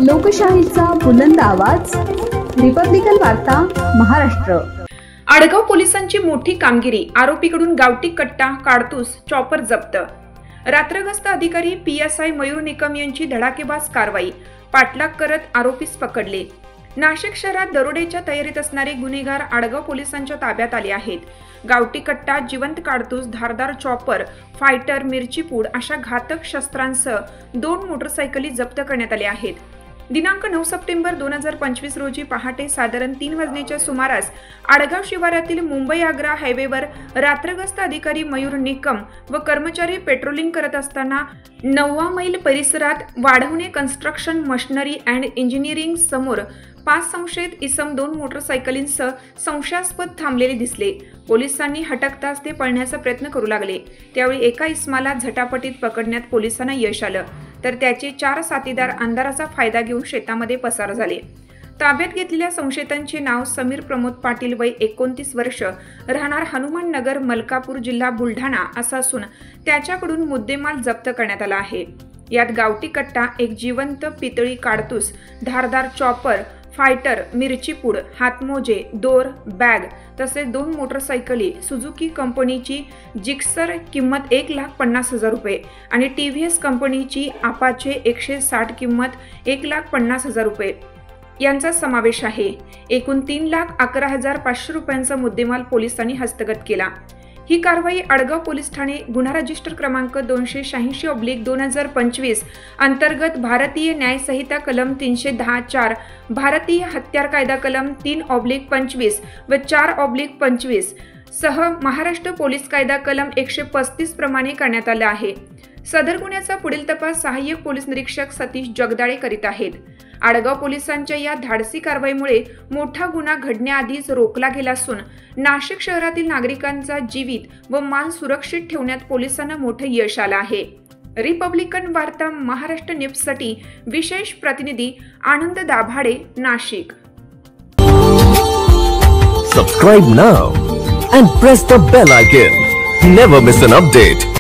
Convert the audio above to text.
लोकशाहीचा बुलंद आवाज, रिपब्लिकन वार्ता महाराष्ट्र। आडगाव पोलिसांची मोठी कामगिरी, आरोपीकडून गावठी कट्टा, काडतूस, चॉपर जप्त। रात्रगस्त अधिकारी PSI मयूर निकम यांची धडाकेबाज कारवाई, पाठलाग करत आरोपीस पकडले। नाशिक शहरात दरोड्याच्या तयारीत असणारे गुन्हेगार आडगाव पोलिसांच्या ताब्यात आले आहेत। गावठी कट्टा, जिवंत काडतूस, धारदार चॉपर, फायटर, मिरची पूड अशा घातक शस्त्रांसह 2 मोटरसायकली जप्त करण्यात आल्या आहेत। दिनांक 9 सप्टेंबर 2025 रोजी पहाटे साधारण 3 वाजण्याच्या सुमारास आडगाव शिवारातील मुंबई-आग्रा हायवेवर रात्रगस्त अधिकारी मयूर निकम व कर्मचारी पेट्रोलिंग करत असताना 9 मैल परिसरात वाढवणे कन्स्ट्रक्शन मशिनरी अँड इंजिनिअरिंग समोर 5 संशयित इसम 2 मोटरसायकलींसह संशयास्पद थांबलेले दिसले। पोलिसांनी हटकताच ते पळण्याचा प्रयत्न करू लागले। त्यावेळी एका इसमाला झटापटीत पकडण्यात पोलिसांना यश आलं, तर त्याचे 4 साथीदार अंधाराचा फायदा घेऊन शेतामध्ये पसार झाले। ताब्यात घेतलेल्या संशयितांचे नाव समीर प्रमोद पाटील, वय 29 वर्ष, राहणार हनुमान नगर, मलकापूर, जिल्हा बुलढाणा असा असून त्याच्याकडून मुद्देमाल जप्त करण्यात आला आहे। यात गावठी कट्टा, एक जिवंत पितळी काडतूस, धारदार चॉपर, फायटर, मिरची पूड, हातमोजे, दोर, बॅग तसेच 2 मोटरसायकली, सुझुकी कंपनीची जिक्सर किंमत 1,50,000 रुपये आणि TVS कंपनीची अपाचे 160 किंमत 1,50,000 रुपये यांचा समावेश आहे। एकूण 3,11,500 रुपयांचा मुद्देमाल पोलिसांनी हस्तगत केला। ही कारवाई आडगाव पोलीस ठाणे गुन्हा रजिस्टर क्रमांक 286/2025 अंतर्गत भारतीय न्याय संहिता कलम 310-4, भारतीय हत्यार कायदा कलम 3/25 व 4/25 सह महाराष्ट्र पोलीस कायदा कलम 135 प्रमाणे करण्यात आला आहे। सदर गुन्ह्याचा पुढील तपास सहाय्यक पोलीस निरीक्षक सतीश जगदाळे करीत आहेत। आडगाव पोलिसांच्या या धाडसी कारवाईमुळे मोठा गुन्हा घडण्याआधीच रोखला गेला असून नाशिक शहरातील नागरिकांचा जीवित व माल सुरक्षित ठेवण्यात पोलिसांना मोठे यश आलं आहे। रिपब्लिकन वार्ता महाराष्ट्र न्यूजसाठी विशेष प्रतिनिधी आनंद Dabhade, Nashik. Subscribe now and press the bell icon. Never miss an update.